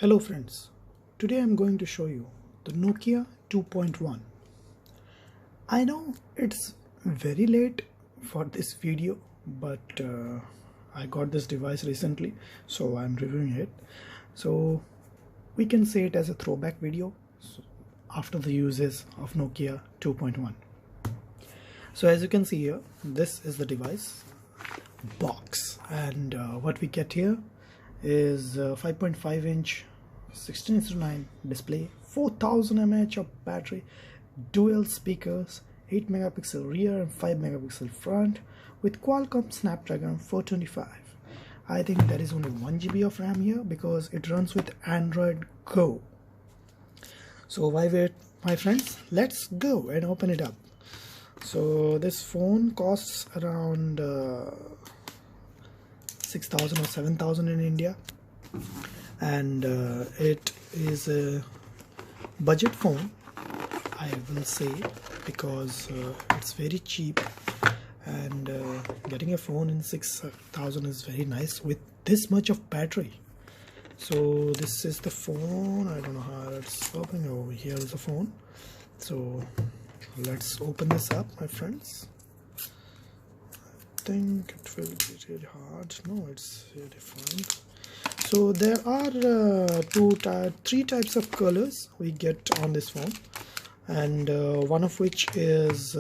Hello friends, today I'm going to show you the Nokia 2.1. I know it's very late for this video, but I got this device recently, so I'm reviewing it. So we can say it as a throwback video after the uses of Nokia 2.1. So as you can see here, this is the device box, and what we get here is 5.5 inch 16:9 display, 4000 mAh of battery, dual speakers, 8 megapixel rear and 5 megapixel front with Qualcomm Snapdragon 425. I think there is only 1 GB of RAM here because it runs with Android Go. So why wait, my friends? Let's go and open it up. So this phone costs around 6,000 or 7,000 in India, and it is a budget phone, I will say, because it's very cheap, and getting a phone in 6,000 is very nice with this much of battery. So this is the phone. I don't know how it's opening. Over here is the phone. So let's open this up, my friends. I think it will be really hard. No, it's really fine. So there are three types of colors we get on this phone, and one of which is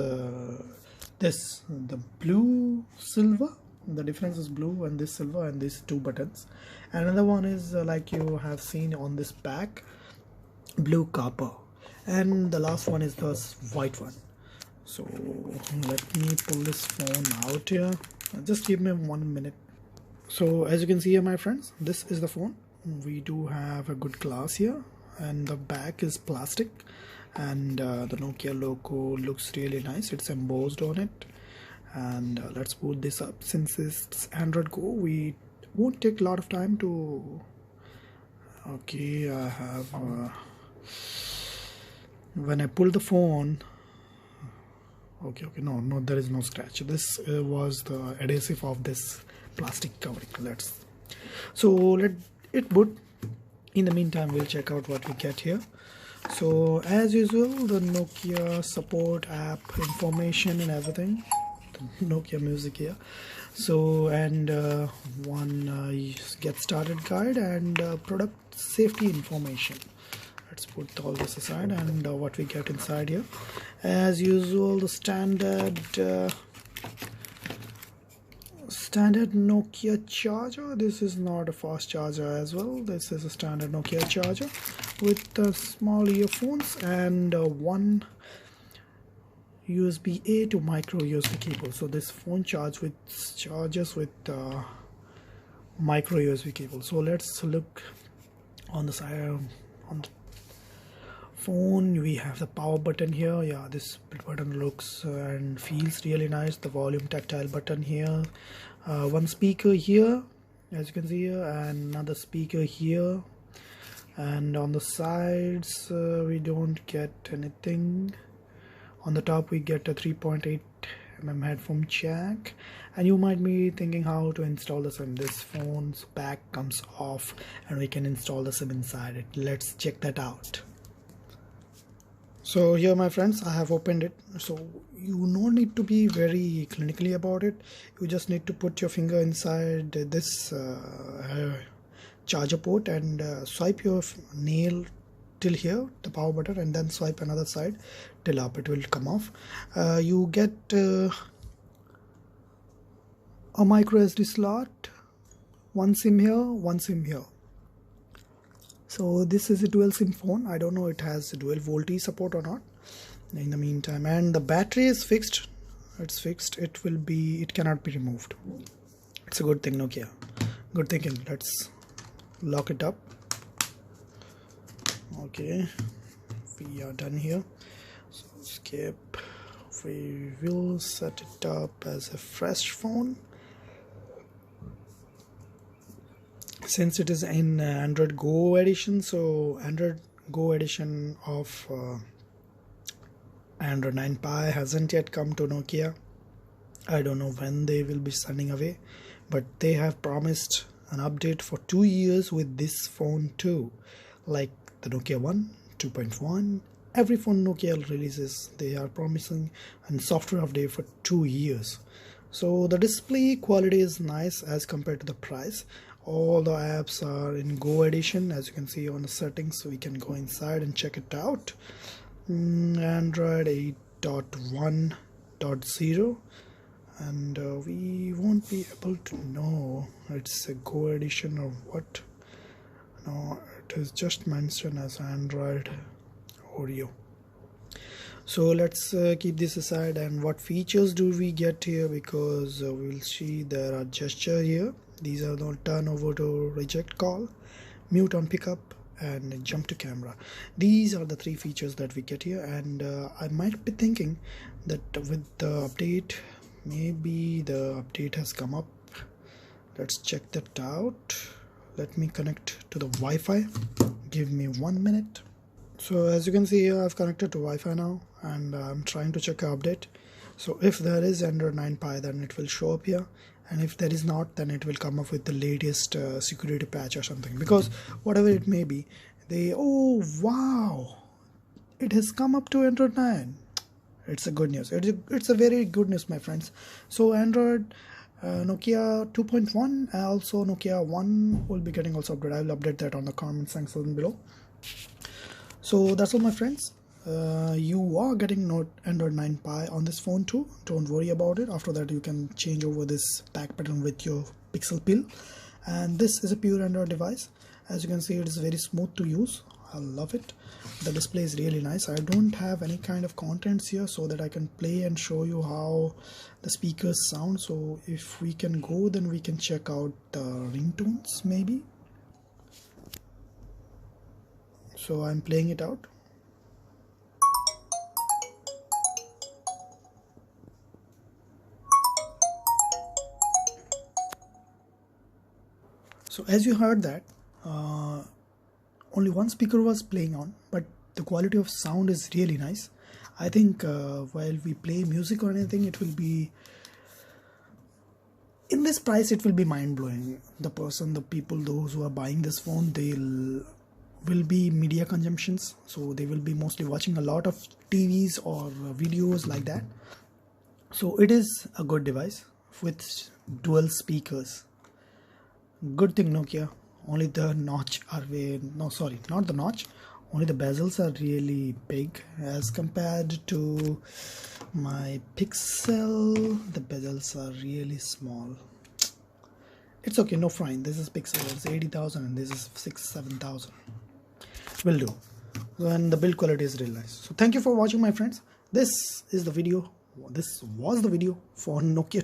the blue silver. The difference is blue and this silver and these two buttons. Another one is like you have seen on this back, blue copper, and the last one is the white one. So let me pull this phone out here. Just give me 1 minute. So as you can see here, my friends, this is the phone. We do have a good glass here, and the back is plastic, and the Nokia logo looks really nice. It's embossed on it. And let's boot this up. Since it's Android Go, we won't take a lot of time to. Okay, I have when I pull the phone. Okay, no, there is no scratch. This was the adhesive of this plastic covering. Let it boot. In the meantime, we'll check out what we get here. So as usual, the Nokia support app information and everything, the Nokia music here. So, and one get started guide and product safety information. Let's put all this aside, and what we get inside here, as usual, the standard Nokia charger. This is not a fast charger as well. This is a standard Nokia charger with small earphones and one USB-A to micro USB cable. So this phone charges with micro USB cable. So let's look on the side on the phone. We have the power button here. Yeah, this button looks and feels really nice. The volume tactile button here, one speaker here, as you can see here, and another speaker here, and on the sides we don't get anything. On the top we get a 3.8 mm headphone jack, and you might be thinking how to install the SIM. This phone's back comes off and we can install the SIM inside it. Let's check that out. So here, my friends, I have opened it. So you no need to be very clinically about it. You just need to put your finger inside this charger port and swipe your nail till here, the power button, and then swipe another side till up. It will come off. You get a micro SD slot, one SIM here, one SIM here. So this is a dual SIM phone. I don't know it has dual VoLTE support or not in the meantime. And the battery is fixed. It's fixed. It cannot be removed. It's a good thing, Nokia. Good thinking. Let's lock it up. Okay, we are done here. So skip. We will set it up as a fresh phone. Since it is in Android Go edition, so Android Go edition of Android 9 Pie hasn't yet come to Nokia. I don't know when they will be sending away, but they have promised an update for 2 years with this phone too, like the Nokia 1, 2.1. Every phone Nokia releases, they are promising a software update for 2 years. So the display quality is nice as compared to the price. All the apps are in Go edition, as you can see on the settings, so we can go inside and check it out. Android 8.1.0, and we won't be able to know it's a Go edition or what. No, it is just mentioned as Android Oreo. So let's keep this aside. And what features do we get here? Because we'll see there are gesture here. These are the turn over to reject call, mute on pickup, and jump to camera. These are the 3 features that we get here. And I might be thinking that with the update, maybe the update has come up. Let's check that out. Let me connect to the Wi-Fi. Give me 1 minute. So as you can see here, I've connected to Wi-Fi now, and I'm trying to check an update. So if there is Android 9 Pie, then it will show up here, and if there is not, then it will come up with the latest security patch or something, because whatever it may be, oh wow, it has come up to Android 9. It's a good news. It's a very good news, my friends. So Android Nokia 2.1, also Nokia 1 will be getting also updated. I will update that on the comment section below. So that's all, my friends. You are getting Android 9 Pie on this phone too. Don't worry about it. After that, you can change over this back button with your pixel peel. And this is a pure Android device. As you can see, it is very smooth to use. I love it. The display is really nice. I don't have any kind of contents here so that I can play and show you how the speakers sound. So if we can go, then we can check out the ringtones maybe. So I'm playing it out. So as you heard that, only one speaker was playing on, but the quality of sound is really nice. I think while we play music or anything, it will be, in this price, it will be mind-blowing. The people, those who are buying this phone, will be media consumptions, so they will be mostly watching a lot of TVs or videos like that. So it is a good device with dual speakers. Good thing Nokia, only the notch are not the notch, only the bezels are really big as compared to my Pixel. The bezels are really small. It's okay, no fine. This is Pixel, it's 80,000 and this is 7,000. Will do. And the build quality is really nice. So thank you for watching, my friends. This was the video for Nokia